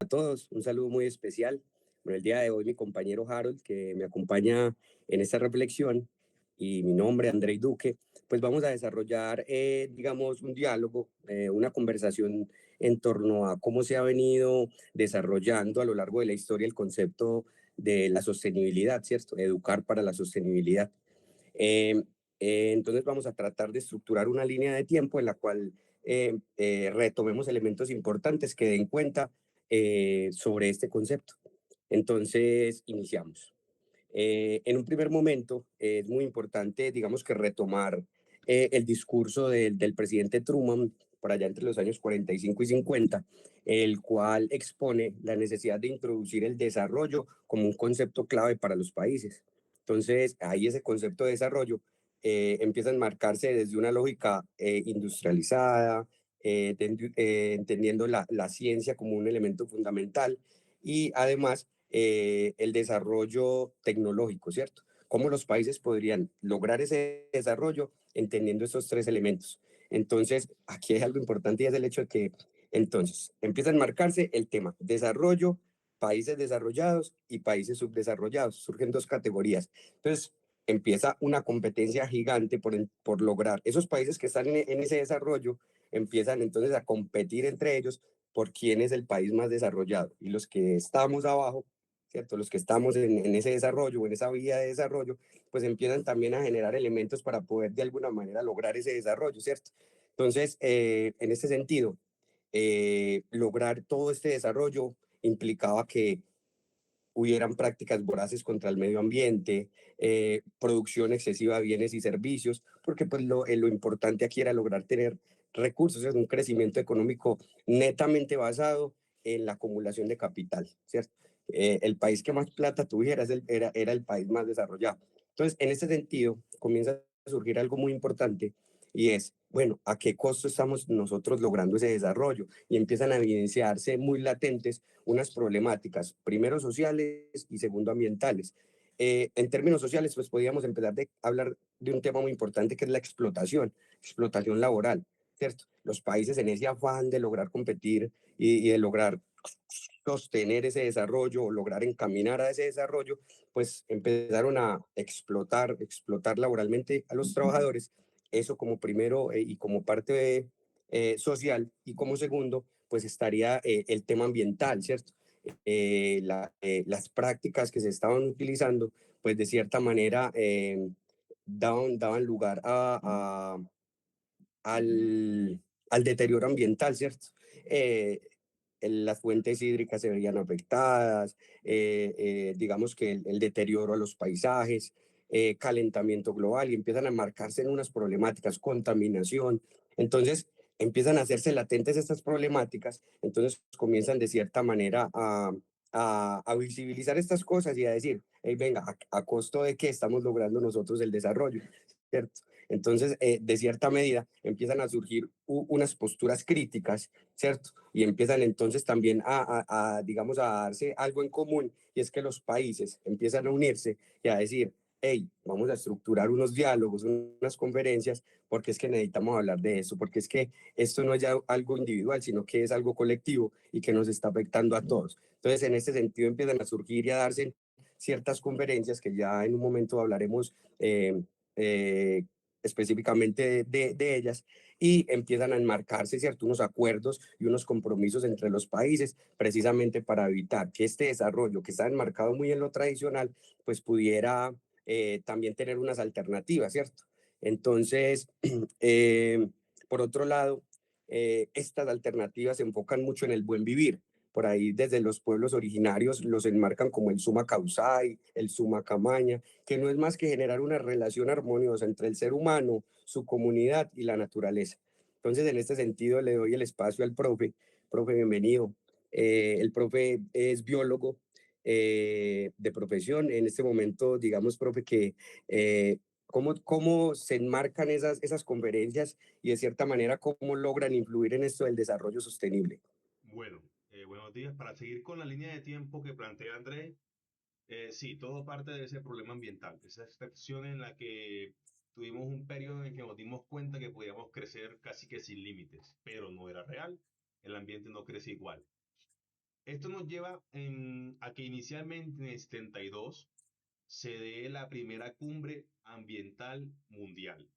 todos, un saludo muy especial. Bueno, el día de hoy mi compañero Harold, que me acompaña en esta reflexión, y mi nombre, Andrei Duque, pues vamos a desarrollar, digamos, un diálogo, una conversación en torno a cómo se ha venido desarrollando a lo largo de la historia el concepto de la sostenibilidad, ¿cierto? Educar para la sostenibilidad. Eh, entonces vamos a tratar de estructurar una línea de tiempo en la cual retomemos elementos importantes que den cuenta sobre este concepto. Entonces, iniciamos. En un primer momento, es muy importante, digamos que retomar el discurso del presidente Truman por allá entre los años 45 y 50, el cual expone la necesidad de introducir el desarrollo como un concepto clave para los países. Entonces, ahí ese concepto de desarrollo empieza a enmarcarse desde una lógica industrializada, entendiendo la ciencia como un elemento fundamental y además el desarrollo tecnológico, ¿cierto? ¿Cómo los países podrían lograr ese desarrollo entendiendo estos tres elementos? Entonces, aquí hay algo importante y es el hecho de que entonces empieza a enmarcarse el tema desarrollo, países desarrollados y países subdesarrollados. Surgen dos categorías. Entonces, empieza una competencia gigante por lograr. Esos países que están en ese desarrollo empiezan entonces a competir entre ellos por quién es el país más desarrollado. Y los que estamos abajo, ¿cierto? Los que estamos en ese desarrollo, en esa vía de desarrollo, pues empiezan también a generar elementos para poder de alguna manera lograr ese desarrollo, ¿cierto? Entonces, en este sentido, lograr todo este desarrollo implicaba que hubieran prácticas voraces contra el medio ambiente, producción excesiva de bienes y servicios, porque pues lo importante aquí era lograr tener recursos, es un crecimiento económico netamente basado en la acumulación de capital, ¿cierto? El país que más plata tuviera era el país más desarrollado. Entonces, en ese sentido, comienza a surgir algo muy importante y es, bueno, ¿a qué costo estamos nosotros logrando ese desarrollo? Y empiezan a evidenciarse muy latentes unas problemáticas, primero sociales y segundo ambientales. En términos sociales, pues podríamos empezar a hablar de un tema muy importante que es la explotación laboral, ¿cierto? Los países en ese afán de lograr competir y de lograr sostener ese desarrollo o lograr encaminar a ese desarrollo, pues empezaron a explotar laboralmente a los trabajadores, eso como primero y como parte social, y como segundo, pues estaría el tema ambiental, ¿cierto? Las prácticas que se estaban utilizando, pues de cierta manera daban lugar al deterioro ambiental, ¿cierto? Eh, las fuentes hídricas se veían afectadas, digamos que el deterioro a los paisajes, calentamiento global, y empiezan a marcarse en unas problemáticas, contaminación. Entonces, empiezan a hacerse latentes estas problemáticas, entonces comienzan de cierta manera a visibilizar estas cosas y a decir, hey, venga, a costo de qué estamos logrando nosotros el desarrollo, ¿cierto? Entonces, de cierta medida, empiezan a surgir unas posturas críticas, ¿cierto? Y empiezan entonces también digamos, a darse algo en común, y es que los países empiezan a unirse y a decir, hey, vamos a estructurar unos diálogos, unas conferencias, porque es que necesitamos hablar de eso, porque es que esto no es ya algo individual, sino que es algo colectivo y que nos está afectando a todos. Entonces, en este sentido, empiezan a surgir y a darse ciertas conferencias que ya en un momento hablaremos eh, específicamente de ellas, y empiezan a enmarcarse, ¿cierto?, unos acuerdos y unos compromisos entre los países, precisamente para evitar que este desarrollo, que está enmarcado muy en lo tradicional, pues pudiera también tener unas alternativas, ¿cierto? Entonces, por otro lado, estas alternativas se enfocan mucho en el buen vivir. Por ahí desde los pueblos originarios los enmarcan como el suma causai, el suma camaña, que no es más que generar una relación armoniosa entre el ser humano, su comunidad y la naturaleza. Entonces, en este sentido, le doy el espacio al profe. Profe, bienvenido. El profe es biólogo de profesión. En este momento, digamos, profe, que cómo se enmarcan esas conferencias y de cierta manera cómo logran influir en esto del desarrollo sostenible. Bueno, buenos días. Para seguir con la línea de tiempo que plantea Andrés, sí, todo parte de ese problema ambiental, esa excepción en la que tuvimos un periodo en que nos dimos cuenta que podíamos crecer casi que sin límites, pero no era real, el ambiente no crece igual. Esto nos lleva a que inicialmente en el 72 se dé la primera cumbre ambiental mundial.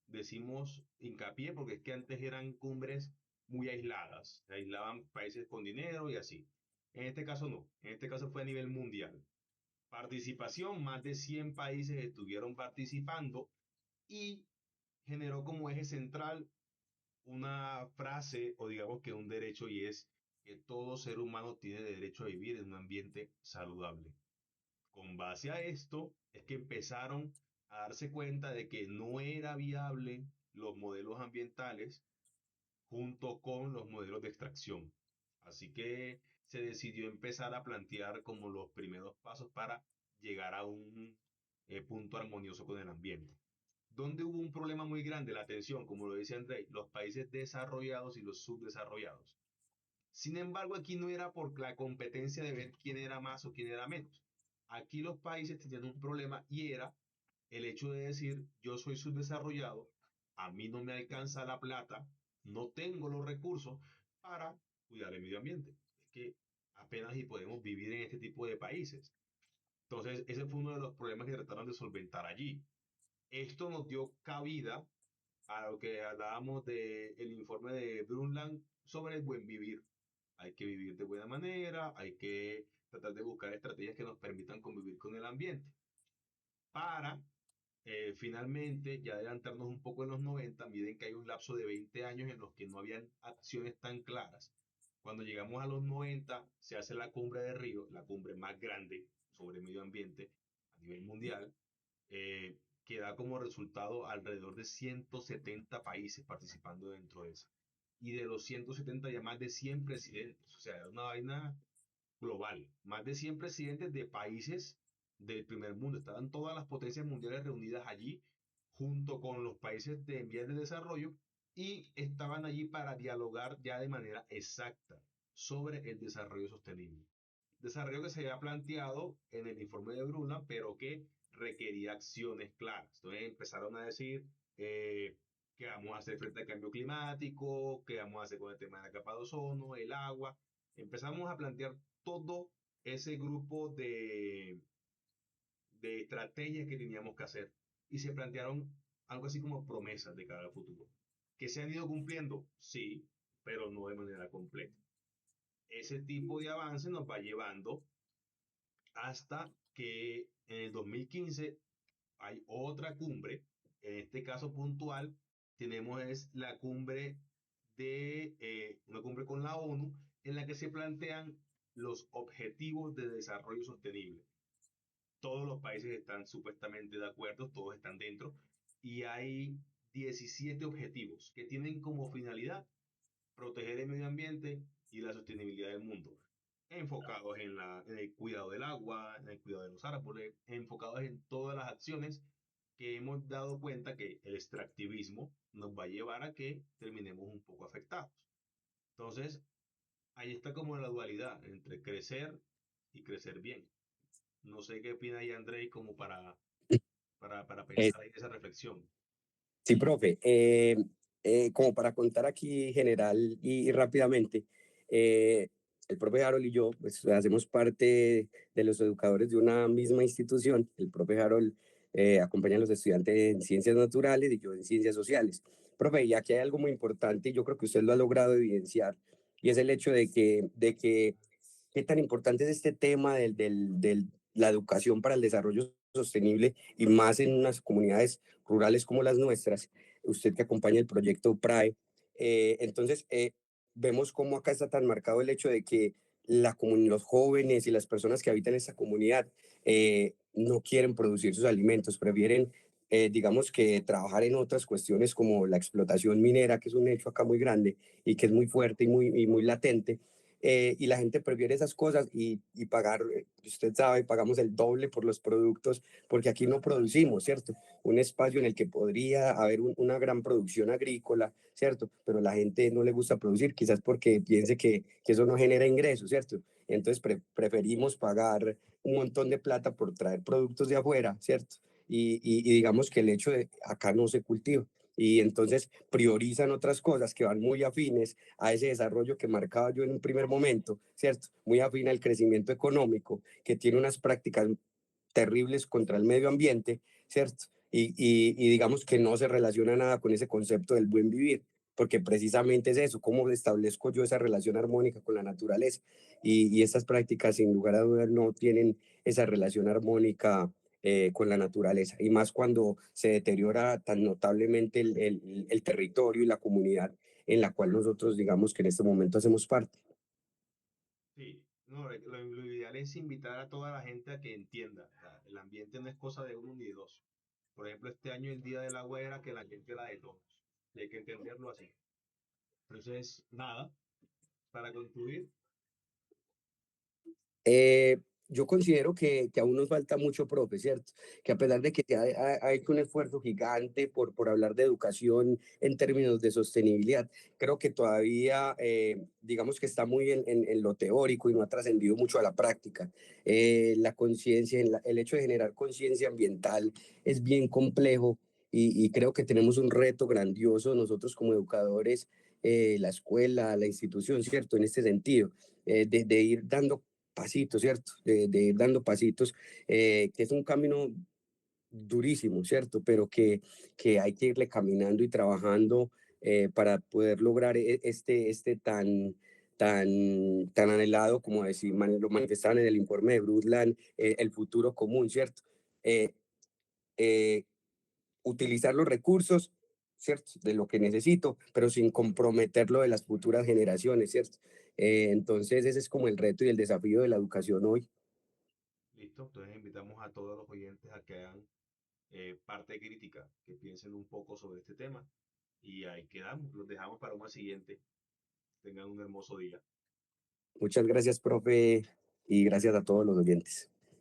Decimos hincapié porque es que antes eran cumbres muy aisladas, se aislaban países con dinero y así. En este caso no, en este caso fue a nivel mundial. Participación, más de 100 países estuvieron participando y generó como eje central una frase o digamos que un derecho y es que todo ser humano tiene derecho a vivir en un ambiente saludable. Con base a esto es que empezaron a darse cuenta de que no era viable los modelos ambientales junto con los modelos de extracción. Así que se decidió empezar a plantear como los primeros pasos para llegar a un punto armonioso con el ambiente. Donde hubo un problema muy grande, la atención, como lo dice André, los países desarrollados y los subdesarrollados. Sin embargo, aquí no era por la competencia de ver quién era más o quién era menos. Aquí los países tenían un problema y era el hecho de decir, yo soy subdesarrollado, a mí no me alcanza la plata, no tengo los recursos para cuidar el medio ambiente. Es que apenas y podemos vivir en este tipo de países. Entonces, ese fue uno de los problemas que trataron de solventar allí. Esto nos dio cabida a lo que hablábamos del informe de Brundtland sobre el buen vivir. Hay que vivir de buena manera, hay que tratar de buscar estrategias que nos permitan convivir con el ambiente. Para finalmente, ya adelantarnos un poco en los 90, miren que hay un lapso de 20 años en los que no habían acciones tan claras. Cuando llegamos a los 90, se hace la cumbre de Río, la cumbre más grande sobre medio ambiente a nivel mundial, que da como resultado alrededor de 170 países participando dentro de eso. Y de los 170 ya más de 100 presidentes, o sea, es una vaina global. Más de 100 presidentes de países del primer mundo. Estaban todas las potencias mundiales reunidas allí, junto con los países de vías de desarrollo, y estaban allí para dialogar ya de manera exacta sobre el desarrollo sostenible. Desarrollo que se había planteado en el informe de Brundtland, pero que requería acciones claras. Entonces empezaron a decir qué vamos a hacer frente al cambio climático, qué vamos a hacer con el tema de la capa de ozono, el agua. Empezamos a plantear todo ese grupo de estrategias que teníamos que hacer y se plantearon algo así como promesas de cara al futuro. ¿Que se han ido cumpliendo? Sí, pero no de manera completa. Ese tipo de avance nos va llevando hasta que en el 2015 hay otra cumbre, en este caso puntual, tenemos es la cumbre una cumbre con la ONU, en la que se plantean los objetivos de desarrollo sostenible. Todos los países están supuestamente de acuerdo, todos están dentro, y hay 17 objetivos que tienen como finalidad proteger el medio ambiente y la sostenibilidad del mundo, enfocados en el cuidado del agua, en el cuidado de los árboles, enfocados en todas las acciones que hemos dado cuenta que el extractivismo nos va a llevar a que terminemos un poco afectados. Entonces, ahí está como la dualidad entre crecer y crecer bien. No sé qué opina ahí André como para Eh, pensar en esa reflexión. sí, profe. Como para contar aquí general y rápidamente, eh, el profe Harold y yo pues, hacemos parte de los educadores de una misma institución. El profe Harold acompaña a los estudiantes en ciencias naturales y yo en ciencias sociales. Profe, y aquí hay algo muy importante y yo creo que usted lo ha logrado evidenciar, y es el hecho de que qué tan importante es este tema de la educación para el desarrollo sostenible y más en unas comunidades rurales como las nuestras, usted que acompaña el proyecto PRAE. Entonces, vemos cómo acá está tan marcado el hecho de que los jóvenes y las personas que habitan esta comunidad no quieren producir sus alimentos, prefieren, digamos que trabajar en otras cuestiones como la explotación minera, que es un hecho acá muy grande y que es muy fuerte y muy latente. Y la gente prefiere esas cosas y pagar, usted sabe, pagamos el doble por los productos porque aquí no producimos, ¿cierto? Un espacio en el que podría haber una gran producción agrícola, ¿cierto? Pero la gente no le gusta producir, quizás porque piense que eso no genera ingresos, ¿cierto? Entonces preferimos pagar un montón de plata por traer productos de afuera, ¿cierto? Y digamos que el hecho de acá no se cultiva. y entonces priorizan otras cosas que van muy afines a ese desarrollo que marcaba yo en un primer momento, ¿cierto? Muy afín al crecimiento económico, que tiene unas prácticas terribles contra el medio ambiente, ¿cierto? Y digamos que no se relaciona nada con ese concepto del buen vivir, porque precisamente es eso, cómo establezco yo esa relación armónica con la naturaleza. Y estas prácticas, sin lugar a dudas, no tienen esa relación armónica con la naturaleza, y más cuando se deteriora tan notablemente el territorio y la comunidad en la cual nosotros, digamos que en este momento hacemos parte. Sí, no, lo ideal es invitar a toda la gente a que entienda. O sea, el ambiente no es cosa de uno ni de dos. Por ejemplo, este año el Día del Agua era que la gente era de todos. Y hay que entenderlo así. Entonces, nada, para concluir, Eh, yo considero que aún nos falta mucho, profe, ¿cierto? Que a pesar de que hay un esfuerzo gigante por hablar de educación en términos de sostenibilidad, creo que todavía, digamos que está muy en lo teórico y no ha trascendido mucho a la práctica. La conciencia, el hecho de generar conciencia ambiental es bien complejo, y creo que tenemos un reto grandioso nosotros como educadores, la escuela, la institución, ¿cierto? En este sentido, de ir dando pasitos, ¿cierto? De ir dando pasitos, que es un camino durísimo, ¿cierto? Pero que hay que irle caminando y trabajando para poder lograr este tan anhelado, como decir, lo manifestaban en el informe de Brundtland, el futuro común, ¿cierto? Eh, eh, Utilizar los recursos, ¿cierto? De lo que necesito, pero sin comprometerlo de las futuras generaciones, ¿cierto? Entonces ese es como el reto y el desafío de la educación hoy. listo. Entonces invitamos a todos los oyentes a que hagan parte crítica, que piensen un poco sobre este tema. Y ahí quedamos, los dejamos para una siguiente. Tengan un hermoso día. Muchas gracias, profe, y gracias a todos los oyentes.